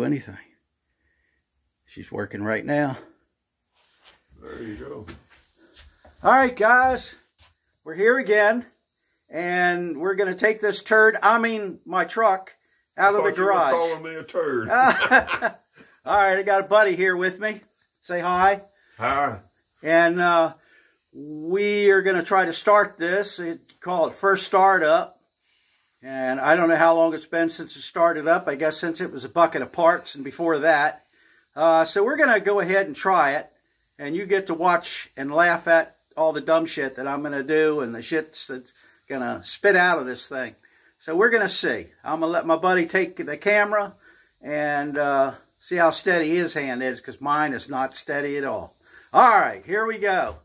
do anything. She's working right now. There you go. All right, guys, we're here again, and we're going to take this turd, I mean my truck, out of the garage. You were calling me a turd. All right, I got a buddy here with me. Say hi. Hi. And we are going to try to start this. Call it first startup. And I don't know how long it's been since it started up. I guess since it was a bucket of parts and before that. So we're going to go ahead and try it. And you get to watch and laugh at all the dumb shit that I'm going to do and the shit that's going to spit out of this thing. So we're going to see. I'm going to let my buddy take the camera and see how steady his hand is, because mine is not steady at all. All right, here we go.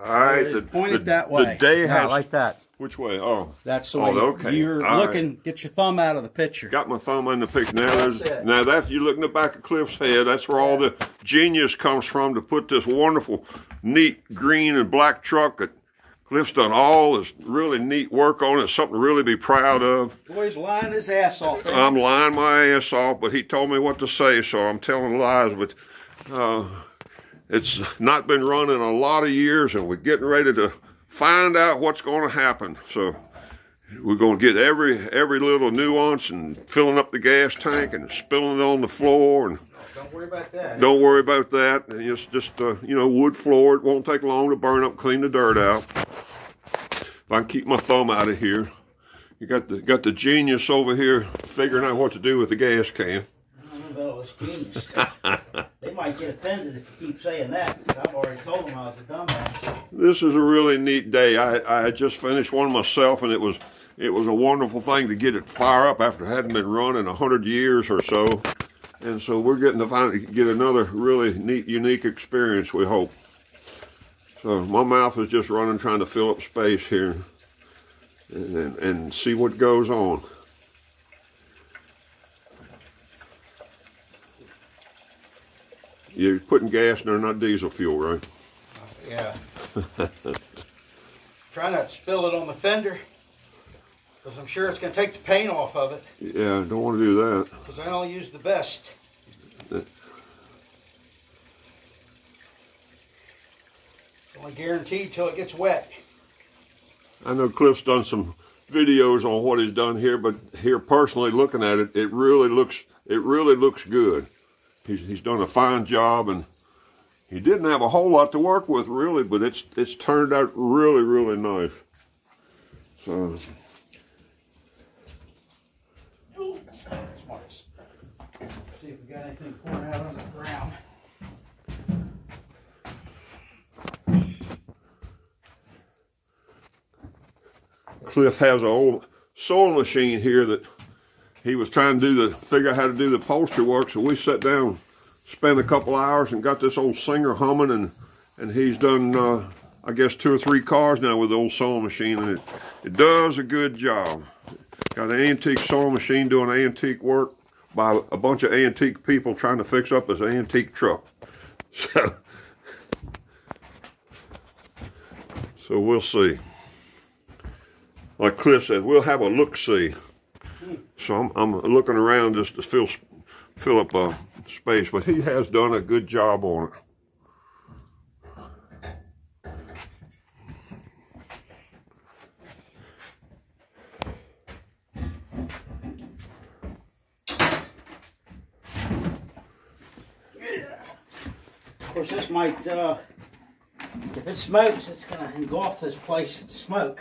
All right. Point it that way. The day has... like that. Which way? Oh. That's the way. Okay. You're all looking, right. Get your thumb out of the picture. Got my thumb in the picture. Now, That's you look in the back of Cliff's head. That's where all the genius comes from to put this wonderful, neat green and black truck that Cliff's done all this really neat work on. It's something to really be proud of. Boy's lying his ass off there. I'm lying my ass off, but he told me what to say, so I'm telling lies. But it's not been running a lot of years, and we're getting ready to find out what's going to happen. So we're going to get every little nuance and filling up the gas tank and spilling it on the floor. And don't worry about that. Don't worry about that. It's just you know, wood floor. It won't take long to burn up, clean the dirt out. If I can keep my thumb out of here. You got the genius over here figuring out what to do with the gas can. I don't know about this genius stuff. They might get offended if you keep saying that, because I've already told them I was a dumbass. This is a really neat day. I just finished one myself, and it was a wonderful thing to get it fire up after it hadn't been running 100 years or so. And so we're getting to finally get another really neat, unique experience, we hope. So my mouth is just running, trying to fill up space here and see what goes on. You're putting gas in there, not diesel fuel, right? Yeah. Try not to spill it on the fender, because I'm sure it's going to take the paint off of it. Yeah, don't want to do that. Because I only use the best. It's only guaranteed till it gets wet. I know Cliff's done some videos on what he's done here, but here personally looking at it, it really looks good. He's done a fine job, and he didn't have a whole lot to work with really, but it's turned out really, really nice. So. Smarts. See if we got anything pouring out on the ground. Cliff has an old sewing machine here that he was trying to figure out how to do the upholstery work, so we sat down, spent a couple hours, and got this old Singer humming, and he's done, I guess, 2 or 3 cars now with the old sewing machine, and it does a good job. Got an antique sewing machine doing antique work by a bunch of antique people trying to fix up his antique truck. So we'll see. Like Cliff said, we'll have a look-see. So I'm looking around just to fill up space, but he has done a good job on it. Of course, this might, if it smokes, it's going to engulf this place in smoke.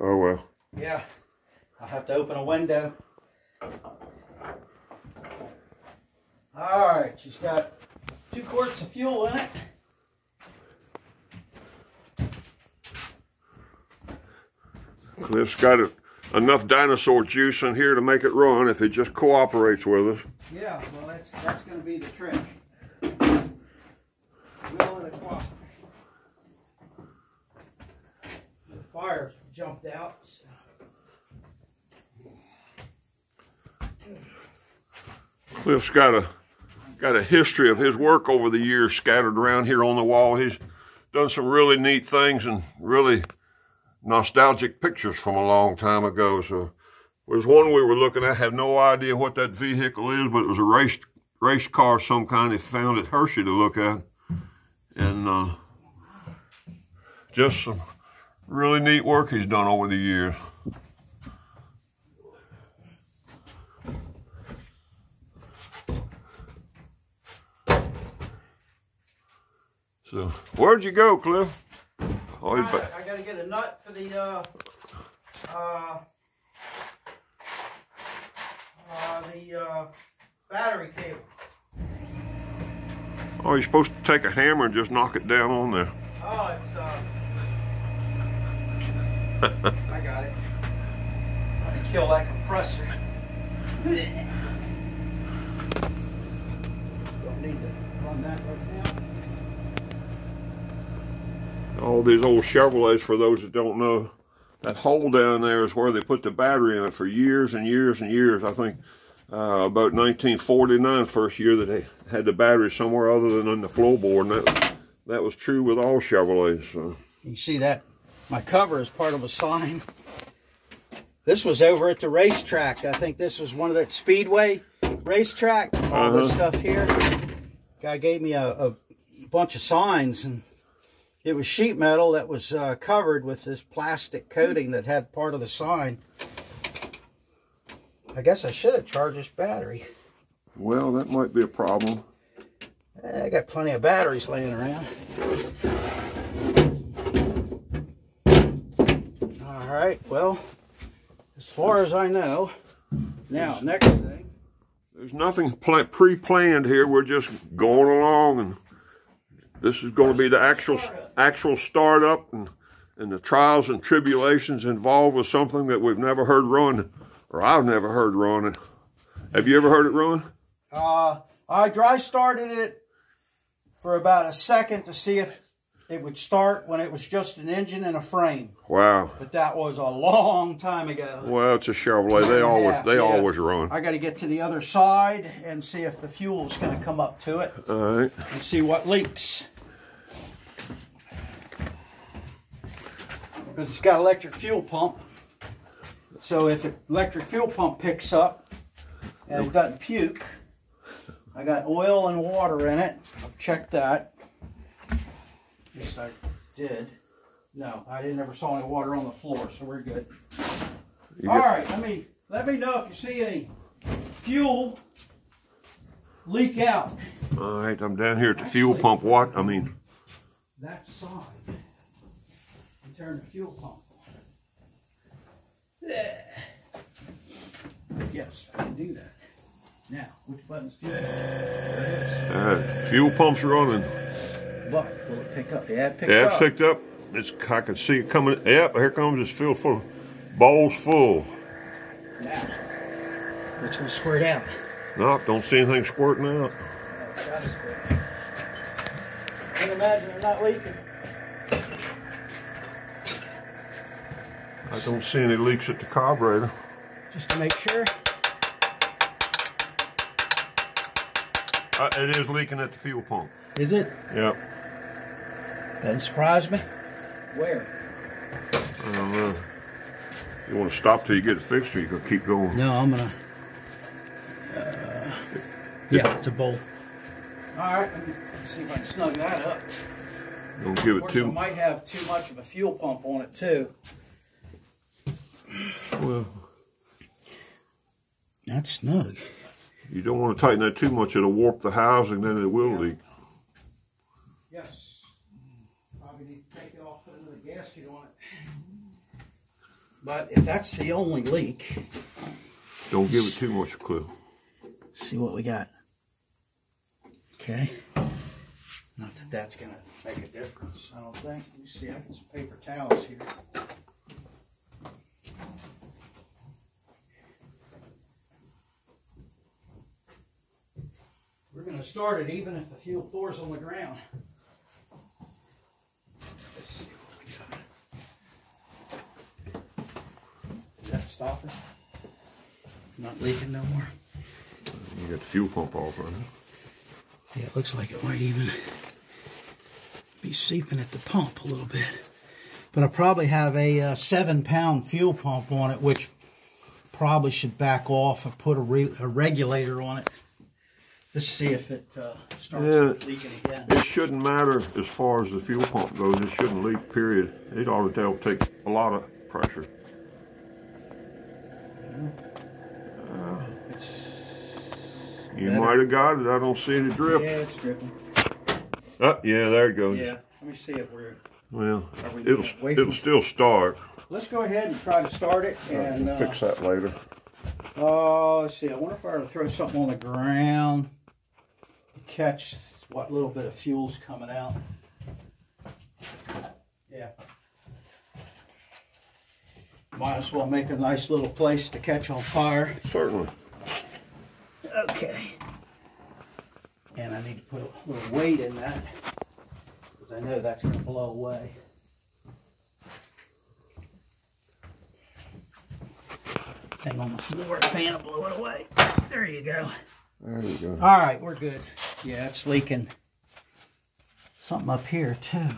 Oh, well. Yeah. I'll have to open a window. Alright, she's got 2 quarts of fuel in it. Cliff's got enough dinosaur juice in here to make it run if it just cooperates with us. Yeah, well that's going to be the trick. Will it cooperate? The fire jumped out. So. Cliff's got a history of his work over the years scattered around here on the wall. He's done some really neat things and really nostalgic pictures from a long time ago. So There's one we were looking at. Have no idea what that vehicle is, but it was a race car of some kind. They found at Hershey to look at, and just some really neat work he's done over the years. So, where'd you go, Cliff? Oh, I got to get a nut for the battery cable. Oh, you're supposed to take a hammer and just knock it down on there. Oh, it's I got it. Trying to kill that compressor. Don't need to run that right now. All these old Chevrolets, for those that don't know, that hole down there is where they put the battery in it for years and years and years. I think about 1949, first year that they had the battery somewhere other than on the floorboard, and that was true with all Chevrolets. So. You can see that my cover is part of a sign. This was over at the racetrack. I think this was one of that Speedway racetrack. All this stuff here. Guy gave me a bunch of signs, and it was sheet metal that was covered with this plastic coating that had part of the sign. I guess I should have charged this battery. Well, that might be a problem. I got plenty of batteries laying around. All right, well, as far as I know, now, next thing. There's nothing pre-planned here. We're just going along, and this is going to be the actual startup and the trials and tribulations involved with something that we've never heard run, or I've never heard run. Have you ever heard it run? I dry started it for about a second to see if it would start when it was just an engine and a frame. Wow. But that was a long time ago. Well, it's a Chevrolet. They always run. I got to get to the other side and see if the fuel's going to come up to it. All right. And see what leaks. Because it's got electric fuel pump. So if the electric fuel pump picks up and it doesn't puke, I got oil and water in it. I've checked that. Yes, I did. No, I never saw any water on the floor, so we're good. All right, let me know if you see any fuel leak out. All right, I'm down here at the fuel pump. That side. And turn the fuel pump on. Yes, I can do that. Now, which button's fuel pump? There it is. Fuel pump's running. Look, will it pick up? Yeah, it picked up. Yeah, it picked up. I can see it coming. Yep, here comes. It's filled full. Bowl's full. Now, which will squirt out. No, don't see anything squirting out. It's gotta squirt. I can imagine I'm not leaking. I don't see any leaks at the carburetor. Just to make sure. It is leaking at the fuel pump. Is it? Yep. Doesn't surprise me. Where? I don't know. You want to stop till you get it fixed, or you can keep going? No, I'm gonna. Yeah, it's a bolt. All right, let me see if I can snug that up. Don't give it too. It might have too much of a fuel pump on it too. Well, that's snug. You don't want to tighten that too much; it'll warp the housing, then it will leak. Yes. Probably need to take it off, put another gasket on it. But if that's the only leak, don't give it too much, Cliff. See what we got. Okay. Not that that's gonna make a difference, I don't think. Let me see. I got some paper towels here. We're going to start it even if the fuel pours on the ground. Let's see what we got. Does that stop it? Not leaking no more? You got the fuel pump off, right? Yeah, it looks like it might even be seeping at the pump a little bit. But I probably have a 7-pound fuel pump on it, which probably should back off and put a regulator on it. Let's see if it starts leaking again. It shouldn't matter as far as the fuel pump goes. It shouldn't leak, period. It ought to take a lot of pressure. You might have got it. I don't see any drip. Yeah, it's dripping. Oh, yeah, there it goes. Yeah, let me see if we're... Well, it'll still start. Let's go ahead and try to start it and... fix that later. Let's see. I wonder if I were to throw something on the ground to catch what little bit of fuel's coming out. Yeah. Might as well make a nice little place to catch on fire. Certainly. Okay. And I need to put a little weight in that because I know that's going to blow away. Thing on the floor, fan will blow it away. There you go. There you go. All right, we're good. Yeah, it's leaking. Something up here too.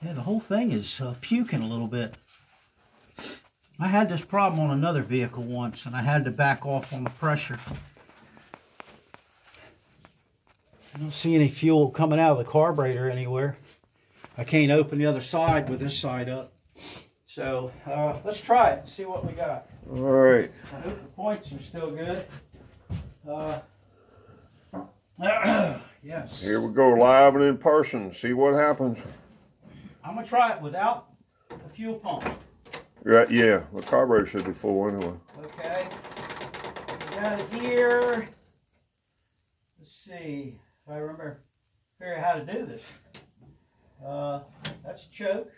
Yeah, the whole thing is puking a little bit. I had this problem on another vehicle once, and I had to back off on the pressure. I don't see any fuel coming out of the carburetor anywhere. I can't open the other side with this side up. So let's try it and see what we got. All right. I hope the points are still good. Yes. Here we go, live and in person. See what happens. I'm going to try it without the fuel pump. Right, yeah. The carburetor should be full anyway. Okay. We got it here. Let's see if I figure out how to do this. That's choke.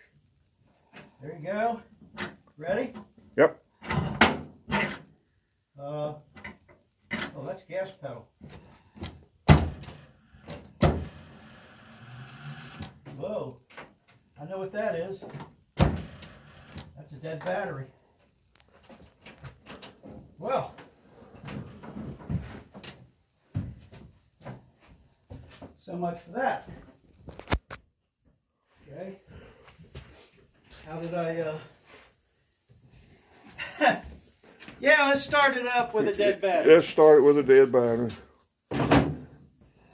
There you go. Ready? Yep. Oh, that's gas pedal. Whoa. I know what that is. That's a dead battery. Well. So much for that. Okay. How did I, yeah, let's start it up with a dead battery. Let's start it with a dead battery.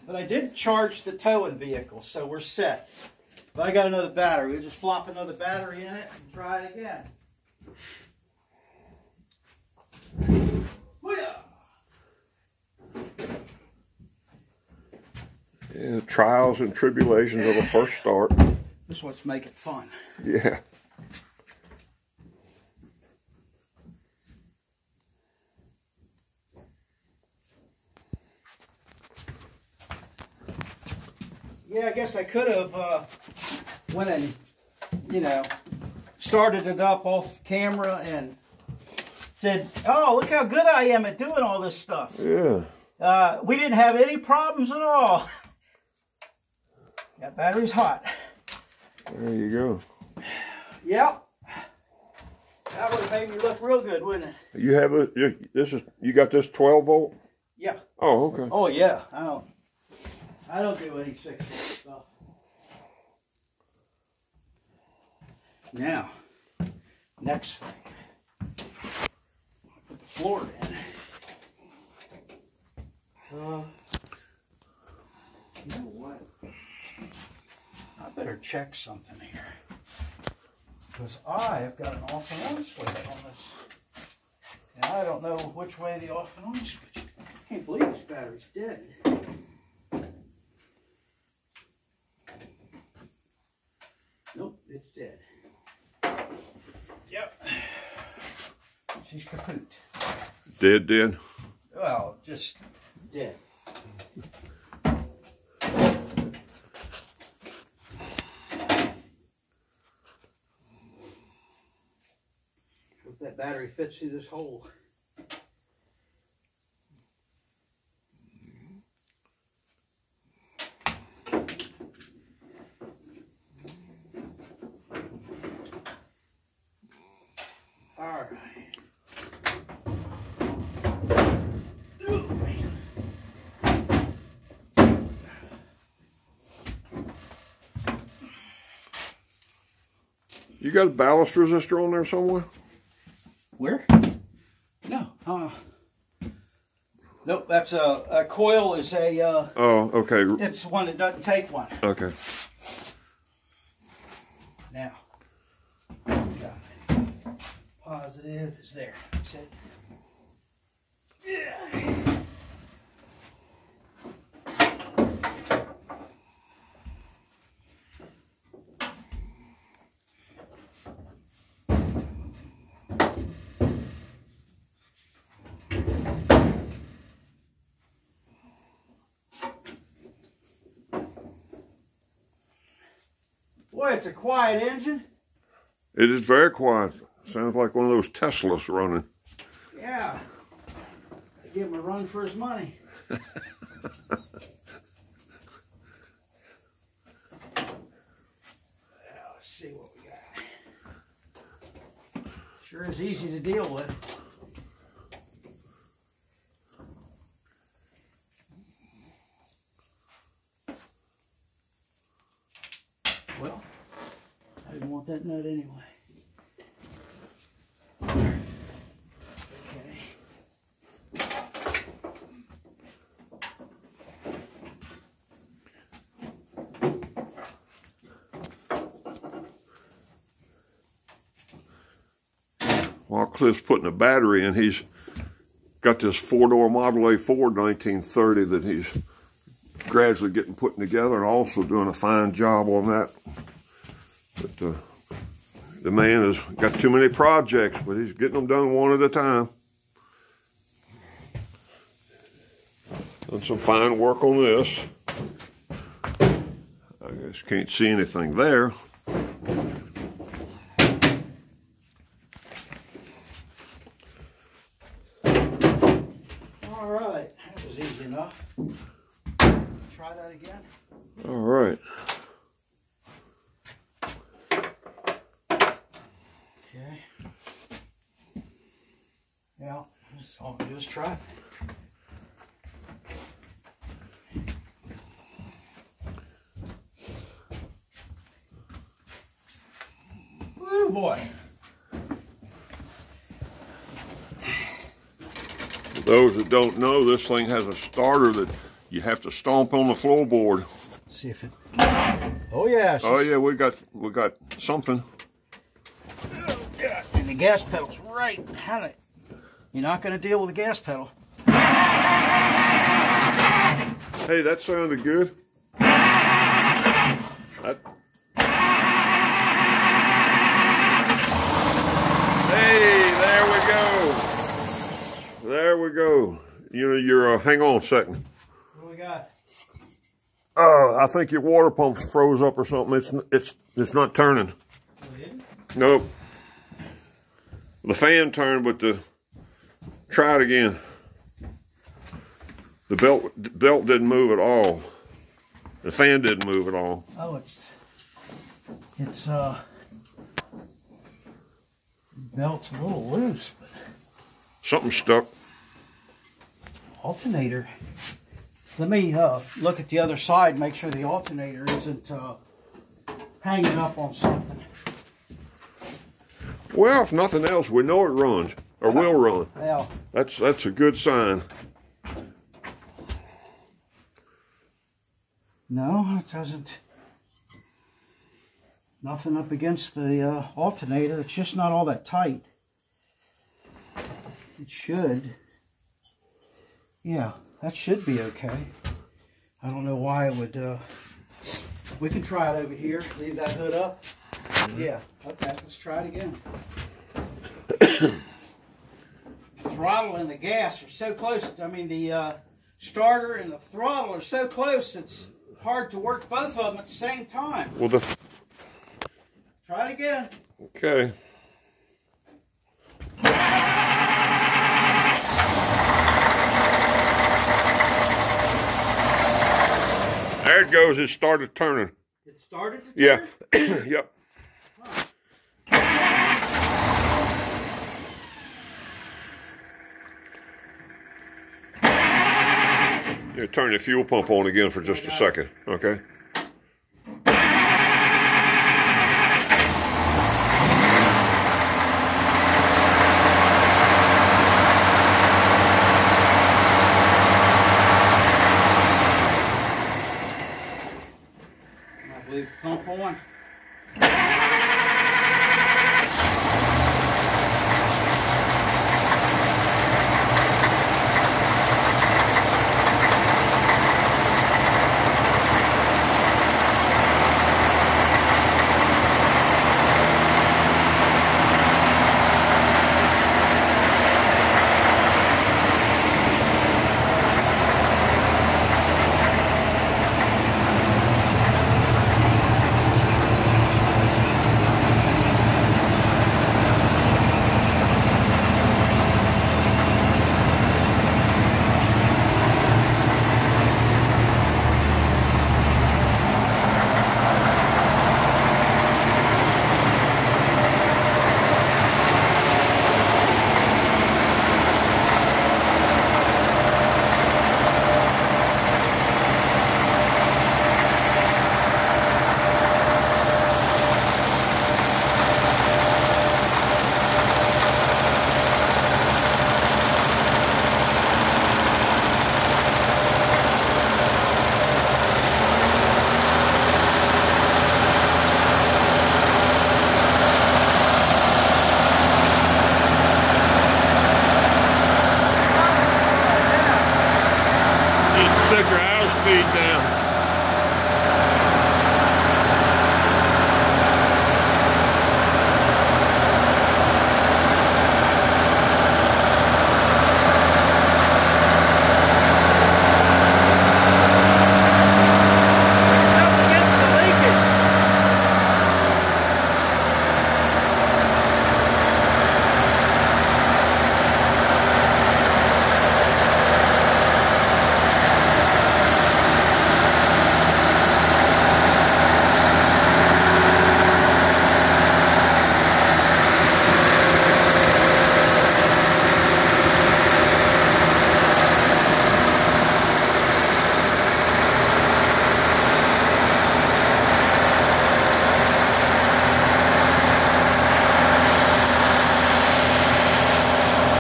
But I did charge the towing vehicle, so we're set. But I got another battery. We'll just flop another battery in it and try it again. Yeah, trials and tribulations of a first start. This is what's making it fun. Yeah. Yeah, I guess I could have went and, started it up off camera and said, oh, look how good I am at doing all this stuff. Yeah. We didn't have any problems at all. That battery's hot. There you go. Yep. That would have made me look real good, wouldn't it? You have you got this 12 volt? Yeah. Oh, okay. Oh yeah. I don't do any 6 volt stuff. Now, next thing. Put the floor in. You know what? I better check something here. Because I have got an off and on switch on this. And I don't know which way the off and on switch. I can't believe this battery's dead. Nope, it's dead. Yep. She's kaput. Dead? Well, just dead. Hope that battery fits through this hole. You got a ballast resistor on there somewhere? Where? Nope, that's a coil is a... oh, okay. It's one that doesn't take one. Okay. Now, positive is there. That's it. Yeah. Boy, it's a quiet engine. It is very quiet. Sounds like one of those Teslas running. Yeah. I give him a run for his money. Now, let's see what we got. Sure is easy to deal with. Well, I didn't want that nut anyway. Okay. While Cliff's putting a battery in, he's got this four-door Model A Ford 1930 that he's gradually getting put together, and also doing a fine job on that. But the man has got too many projects, but he's getting them done one at a time. Done some fine work on this. I guess can't see anything there. All right, that was easy enough. Try that again. All right. Okay. Yeah, that's all we do is try. Oh boy. For those that don't know, this thing has a starter that you have to stomp on the floorboard. See if it. Oh yeah. Oh yeah, we got something. Oh God! And the gas pedal's right. You're not going to deal with the gas pedal. Hey, that sounded good. Hey, there we go. There we go. You know, you're hang on a second. What do we got? I think your water pump froze up or something. It's not turning. Oh, it didn't? Nope. The fan turned, but try it again. The belt didn't move at all. The fan didn't move at all. Oh, it's belt's a little loose, but Something stuck. alternator. Let me look at the other side, make sure the alternator isn't hanging up on something. Well, if nothing else, we know it runs, or will run. Yeah. That's a good sign. No, it doesn't. Nothing up against the alternator. It's just not all that tight. It should. Yeah, that should be okay. I don't know why it would. We can try it over here. Leave that hood up. Yeah, okay, let's try it again. The throttle and the gas are so close. I mean, the starter and the throttle are so close, it's hard to work both of them at the same time. Well, Try it again. okay. There it goes. It started turning. It started to Yeah. turn? Yep. You turn the fuel pump on again for just a second, okay? on. Took your house speed down.